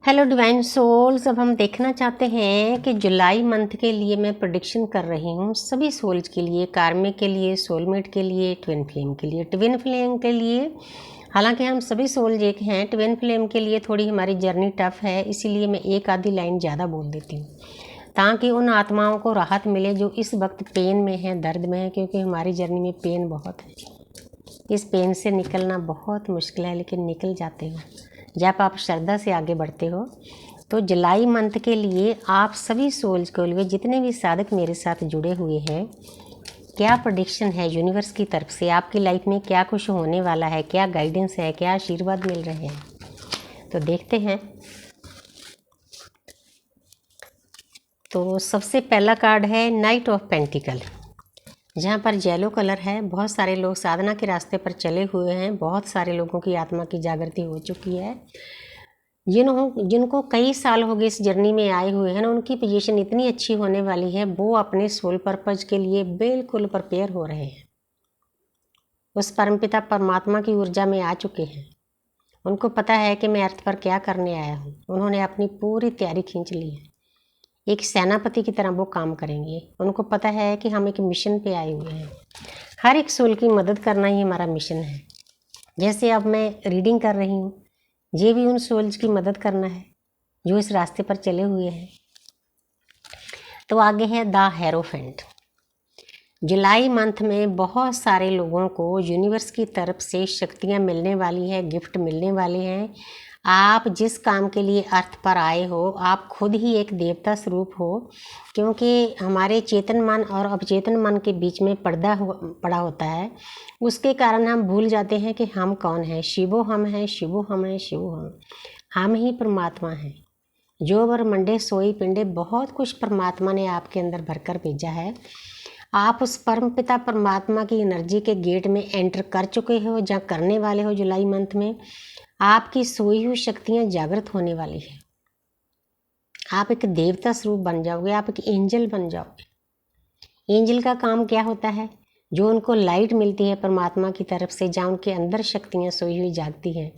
Hello divine souls. अब हम देखना चाहते हैं कि जुलाई मंथ के लिए मैं प्रेडिक्शन कर रही हूँ सभी सोल्स के लिए, कार्मिक के लिए, सोलमेट के लिए, ट्विन फ्लेम के लिए। ट्विन फ्लेम के लिए हालांकि हम सभी सोल्स एक हैं, ट्विन फ्लेम के लिए थोड़ी हमारी जर्नी टफ है, इसीलिए मैं एक आधी लाइन ज़्यादा बोल देती हूँ ताकि उन आत्माओं को राहत मिले जो इस वक्त पेन में है, दर्द में है, क्योंकि हमारी जर्नी में पेन बहुत है। इस पेन से निकलना बहुत मुश्किल है, लेकिन निकल जाते हो जब आप श्रद्धा से आगे बढ़ते हो। तो जुलाई मंथ के लिए आप सभी सोल्स के लिए, जितने भी साधक मेरे साथ जुड़े हुए हैं, क्या प्रेडिक्शन है यूनिवर्स की तरफ से, आपकी लाइफ में क्या कुछ होने वाला है, क्या गाइडेंस है, क्या आशीर्वाद मिल रहे हैं, तो देखते हैं। तो सबसे पहला कार्ड है नाइट ऑफ पेंटिकल, जहाँ पर येलो कलर है। बहुत सारे लोग साधना के रास्ते पर चले हुए हैं, बहुत सारे लोगों की आत्मा की जागृति हो चुकी है। जिनको कई साल हो गए इस जर्नी में आए हुए हैं ना, उनकी पोजीशन इतनी अच्छी होने वाली है, वो अपने सोल पर्पज के लिए बिल्कुल प्रिपेयर हो रहे हैं। उस परमपिता परमात्मा की ऊर्जा में आ चुके हैं। उनको पता है कि मैं अर्थ पर क्या करने आया हूँ। उन्होंने अपनी पूरी तैयारी खींच ली है। एक सेनापति की तरह वो काम करेंगे। उनको पता है कि हम एक मिशन पे आए हुए हैं। हर एक सोल की मदद करना ही हमारा मिशन है। जैसे अब मैं रीडिंग कर रही हूँ, ये भी उन सोल्स की मदद करना है जो इस रास्ते पर चले हुए हैं। तो आगे है द हेरोफेंट। जुलाई मंथ में बहुत सारे लोगों को यूनिवर्स की तरफ से शक्तियाँ मिलने वाली है, गिफ्ट मिलने वाले हैं। आप जिस काम के लिए अर्थ पर आए हो, आप खुद ही एक देवता स्वरूप हो, क्योंकि हमारे चेतन मन और अवचेतन मन के बीच में पर्दा पड़ा होता है। उसके कारण हम भूल जाते हैं कि हम कौन हैं। शिवो हम हैं, शिवो हम हैं, शिवो हम ही परमात्मा हैं। जो वर मंडे सोई पिंडे, बहुत कुछ परमात्मा ने आपके अंदर भरकर भेजा है। आप उस परमपिता परमात्मा की एनर्जी के गेट में एंटर कर चुके हो, जहाँ करने वाले हो। जुलाई मंथ में आपकी सोई हुई शक्तियाँ जागृत होने वाली है। आप एक देवता स्वरूप बन जाओगे, आप एक एंजल बन जाओगे। एंजल का काम क्या होता है? जो उनको लाइट मिलती है परमात्मा की तरफ से, जहाँ उनके अंदर शक्तियाँ सोई हुई जागती हैं,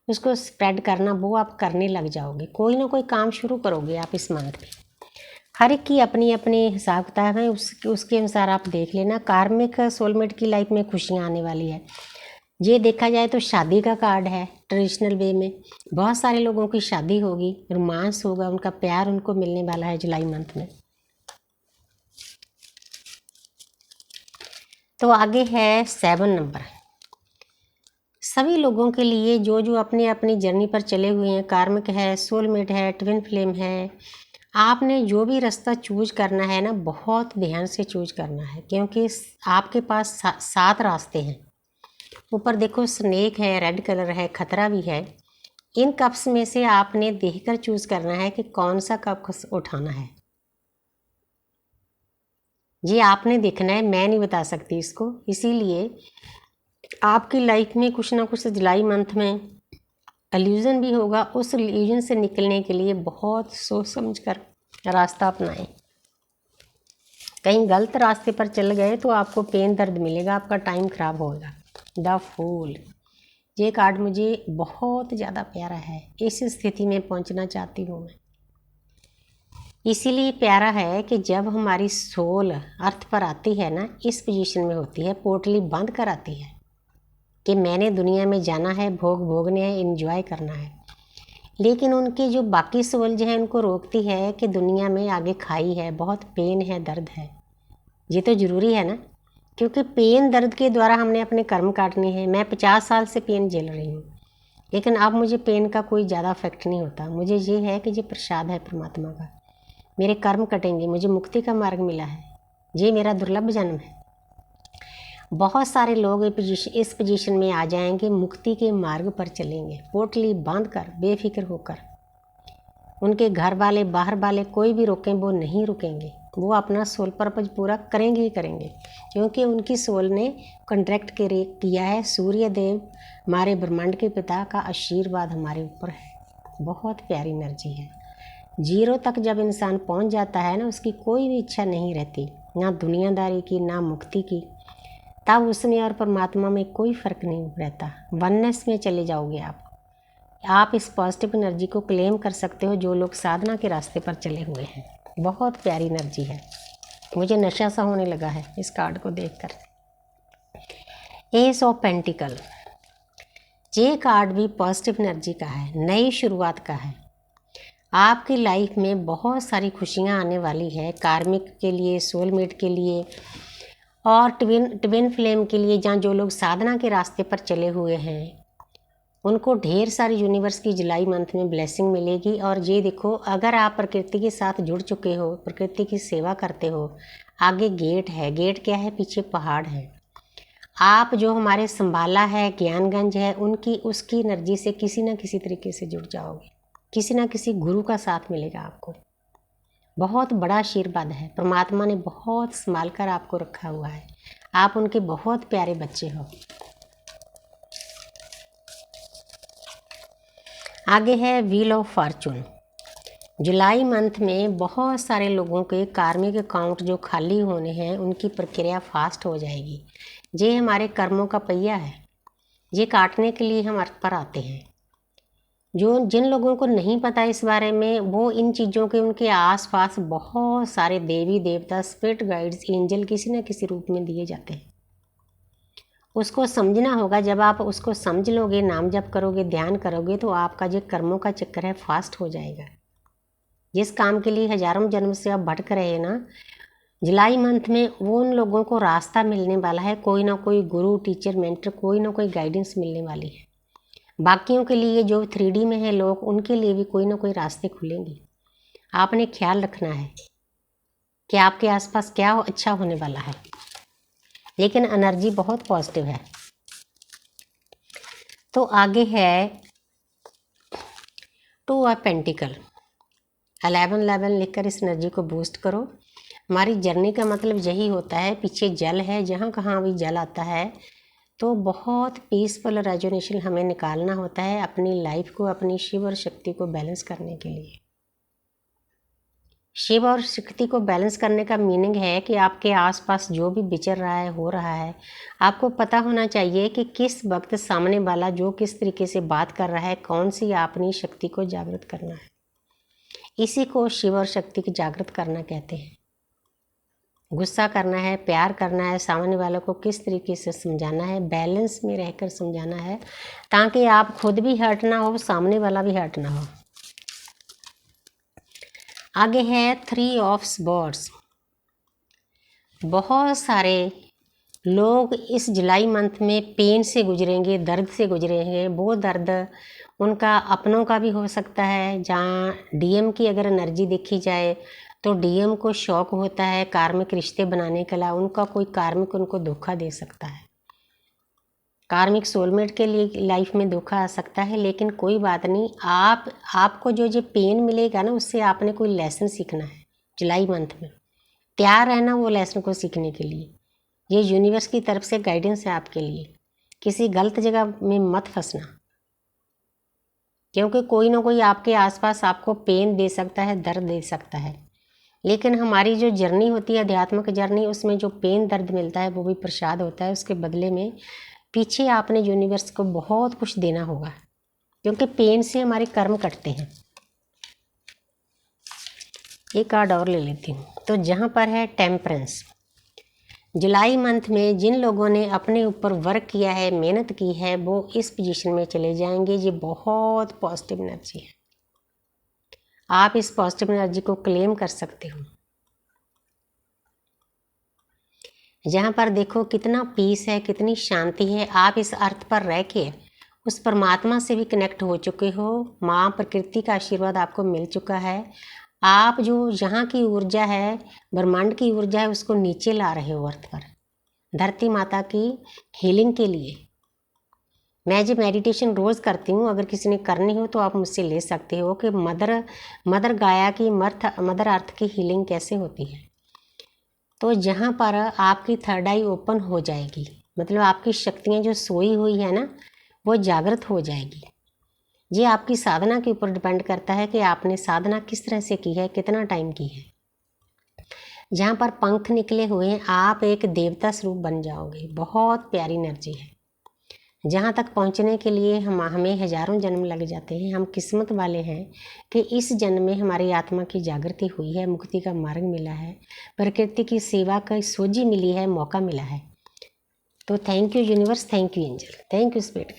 उसको स्प्रेड करना, वो आप करने लग जाओगे। कोई ना कोई काम शुरू करोगे आप इस मंथ में। हर एक की अपनी अपनी हिसाब किताब है, उसके अनुसार आप देख लेना। कार्मिक सोलमेट की लाइफ में खुशियाँ आने वाली है। ये देखा जाए तो शादी का कार्ड है। ट्रेडिशनल वे में बहुत सारे लोगों की शादी होगी, रोमांस होगा, उनका प्यार उनको मिलने वाला है जुलाई मंथ में। तो आगे है 7 नंबर। सभी लोगों के लिए जो जो अपनी अपनी जर्नी पर चले हुए हैं, कार्मिक है, सोलमेट है, ट्विन फ्लेम है, आपने जो भी रास्ता चूज करना है ना, बहुत ध्यान से चूज करना है, क्योंकि आपके पास 7 रास्ते हैं। ऊपर देखो स्नेक है, रेड कलर है, खतरा भी है। इन कप्स में से आपने देखकर चूज करना है कि कौन सा कप उठाना है। ये आपने देखना है, मैं नहीं बता सकती इसको। इसीलिए आपकी लाइफ में कुछ ना कुछ जुलाई मंथ में इल्यूजन भी होगा। उस इल्यूजन से निकलने के लिए बहुत सोच समझ कर रास्ता अपनाएं। कहीं गलत रास्ते पर चल गए तो आपको पेन दर्द मिलेगा, आपका टाइम खराब होगा। द फूल, ये कार्ड मुझे बहुत ज़्यादा प्यारा है। इस स्थिति में पहुंचना चाहती हूँ मैं। इसीलिए प्यारा है कि जब हमारी सोल अर्थ पर आती है ना, इस पोजीशन में होती है, पोटली बंद कर आती है कि मैंने दुनिया में जाना है, भोग भोगने हैं, एंजॉय करना है। लेकिन उनके जो बाकी सोल जो है, उनको रोकती है कि दुनिया में आगे खाई है, बहुत पेन है, दर्द है। ये तो ज़रूरी है ना, क्योंकि पेन दर्द के द्वारा हमने अपने कर्म काटने हैं। मैं 50 साल से पेन झेल रही हूँ, लेकिन अब मुझे पेन का कोई ज़्यादा इफेक्ट नहीं होता। मुझे ये है कि ये प्रसाद है परमात्मा का, मेरे कर्म कटेंगे, मुझे मुक्ति का मार्ग मिला है। ये मेरा दुर्लभ जन्म है। बहुत सारे लोग इस पोजीशन में आ जाएंगे, मुक्ति के मार्ग पर चलेंगे, पोटली बांध कर, बेफिक्र होकर। उनके घर वाले, बाहर वाले, कोई भी रोकें, वो नहीं रुकेंगे। वो अपना सोल पर्पज पूरा करेंगे ही करेंगे, क्योंकि उनकी सोल ने कॉन्ट्रैक्ट किया है। सूर्य देव, हमारे ब्रह्मांड के पिता का आशीर्वाद हमारे ऊपर है। बहुत प्यारी एनर्जी है। 0 तक जब इंसान पहुंच जाता है ना, उसकी कोई भी इच्छा नहीं रहती, ना दुनियादारी की, ना मुक्ति की। तब उसमें और परमात्मा में कोई फ़र्क नहीं रहता। वननेस में चले जाओगे आप। आप इस पॉजिटिव एनर्जी को क्लेम कर सकते हो जो लोग साधना के रास्ते पर चले हुए हैं। बहुत प्यारी एनर्जी है, मुझे नशा सा होने लगा है इस कार्ड को देखकर। एस ऑफ पेंटिकल, ये कार्ड भी पॉजिटिव एनर्जी का है, नई शुरुआत का है। आपकी लाइफ में बहुत सारी खुशियाँ आने वाली है, कार्मिक के लिए, सोलमेट के लिए और ट्विन फ्लेम के लिए। जहाँ जो लोग साधना के रास्ते पर चले हुए हैं उनको ढेर सारी यूनिवर्स की जुलाई मंथ में ब्लेसिंग मिलेगी। और ये देखो, अगर आप प्रकृति के साथ जुड़ चुके हो, प्रकृति की सेवा करते हो, आगे गेट है। गेट क्या है? पीछे पहाड़ है। आप जो हमारे संभाला है, ज्ञानगंज है, उसकी एनर्जी से किसी न किसी तरीके से जुड़ जाओगे। किसी न किसी गुरु का साथ मिलेगा आपको। बहुत बड़ा आशीर्वाद है, परमात्मा ने बहुत संभाल कर आपको रखा हुआ है। आप उनके बहुत प्यारे बच्चे हो। आगे है wheel of Fortune. July month में बहुत सारे लोगों के कार्मिक अकाउंट जो खाली होने हैं उनकी प्रक्रिया फास्ट हो जाएगी। ये हमारे कर्मों का पहिया है, ये काटने के लिए हम अर्थ पर आते हैं। जिन लोगों को नहीं पता इस बारे में, वो इन चीज़ों के उनके आसपास बहुत सारे देवी देवता, स्पिरिट गाइड्स, एंजल किसी न किसी रूप में दिए जाते हैं। उसको समझना होगा। जब आप उसको समझ लोगे, नाम जप करोगे, ध्यान करोगे, तो आपका जो कर्मों का चक्कर है फास्ट हो जाएगा। जिस काम के लिए हजारों जन्म से आप भटक रहे हैं ना, जुलाई मंथ में वो उन लोगों को रास्ता मिलने वाला है। कोई ना कोई गुरु, टीचर, मेंटर, कोई ना कोई गाइडेंस मिलने वाली है। बाकियों के लिए जो 3D में है लोग, उनके लिए भी कोई ना कोई रास्ते खुलेंगे। आपने ख्याल रखना है कि आपके आसपास क्या अच्छा होने वाला है, लेकिन एनर्जी बहुत पॉजिटिव है। तो आगे है 2 ऑफ पेंटिकल। 11 लिखकर इस एनर्जी को बूस्ट करो। हमारी जर्नी का मतलब यही होता है। पीछे जल है, जहाँ कहाँ भी जल आता है तो बहुत पीसफुल रेजोनेशन हमें निकालना होता है अपनी लाइफ को, अपनी शिव और शक्ति को बैलेंस करने के लिए। शिव और शक्ति को बैलेंस करने का मीनिंग है कि आपके आसपास जो भी विचर रहा है, हो रहा है, आपको पता होना चाहिए कि किस वक्त सामने वाला जो किस तरीके से बात कर रहा है, कौन सी अपनी शक्ति को जागृत करना है। इसी को शिव और शक्ति की जागृत करना कहते हैं। गुस्सा करना है, प्यार करना है, सामने वालों को किस तरीके से समझाना है, बैलेंस में रहकर समझाना है, ताकि आप खुद भी हर्ट ना हो, सामने वाला भी हर्ट ना हो। आगे है 3 ऑफ स्वॉर्ड्स। बहुत सारे लोग इस जुलाई मंथ में पेन से गुजरेंगे, दर्द से गुजरेंगे। वो दर्द उनका अपनों का भी हो सकता है। जहाँ DM की अगर एनर्जी देखी जाए तो DM को शौक होता है कार्मिक रिश्ते बनाने के लिए। उनका कोई कार्मिक उनको धोखा दे सकता है। कार्मिक सोलमेट के लिए लाइफ में धोखा आ सकता है, लेकिन कोई बात नहीं। आपको जो पेन मिलेगा ना, उससे आपने कोई लेसन सीखना है। जुलाई मंथ में तैयार रहना वो लेसन को सीखने के लिए। ये यूनिवर्स की तरफ से गाइडेंस है आपके लिए। किसी गलत जगह में मत फंसना, क्योंकि कोई ना कोई आपके आसपास आपको पेन दे सकता है, दर्द दे सकता है। लेकिन हमारी जो जर्नी होती है, आध्यात्मिक जर्नी, उसमें जो पेन दर्द मिलता है वो भी प्रसाद होता है। उसके बदले में पीछे आपने यूनिवर्स को बहुत कुछ देना होगा, क्योंकि पेन से हमारे कर्म कटते हैं। एक कार्ड और ले लेती हूँ। तो जहाँ पर है टेम्परेंस। जुलाई मंथ में जिन लोगों ने अपने ऊपर वर्क किया है, मेहनत की है, वो इस पोजीशन में चले जाएंगे। ये बहुत पॉजिटिव एनर्जी है। आप इस पॉजिटिव एनर्जी को क्लेम कर सकते हो। जहाँ पर देखो कितना पीस है, कितनी शांति है। आप इस अर्थ पर रह के उस परमात्मा से भी कनेक्ट हो चुके हो। माँ प्रकृति का आशीर्वाद आपको मिल चुका है। आप जो यहाँ की ऊर्जा है, ब्रह्मांड की ऊर्जा है, उसको नीचे ला रहे हो अर्थ पर, धरती माता की हीलिंग के लिए। मैं जो मेडिटेशन रोज़ करती हूँ, अगर किसी ने करनी हो तो आप मुझसे ले सकते हो कि मदर गाया की, मदर अर्थ की हीलिंग कैसे होती है। तो जहाँ पर आपकी थर्ड आई ओपन हो जाएगी, मतलब आपकी शक्तियाँ जो सोई हुई है ना, वो जागृत हो जाएगी। ये आपकी साधना के ऊपर डिपेंड करता है कि आपने साधना किस तरह से की है, कितना टाइम की है। जहाँ पर पंख निकले हुए हैं, आप एक देवता स्वरूप बन जाओगे। बहुत प्यारी एनर्जी है। जहाँ तक पहुँचने के लिए हमें हजारों जन्म लग जाते हैं। हम किस्मत वाले हैं कि इस जन्म में हमारी आत्मा की जागृति हुई है, मुक्ति का मार्ग मिला है, प्रकृति की सेवा की सोझी मिली है, मौका मिला है। तो thank you universe, thank you angel, thank you spirit.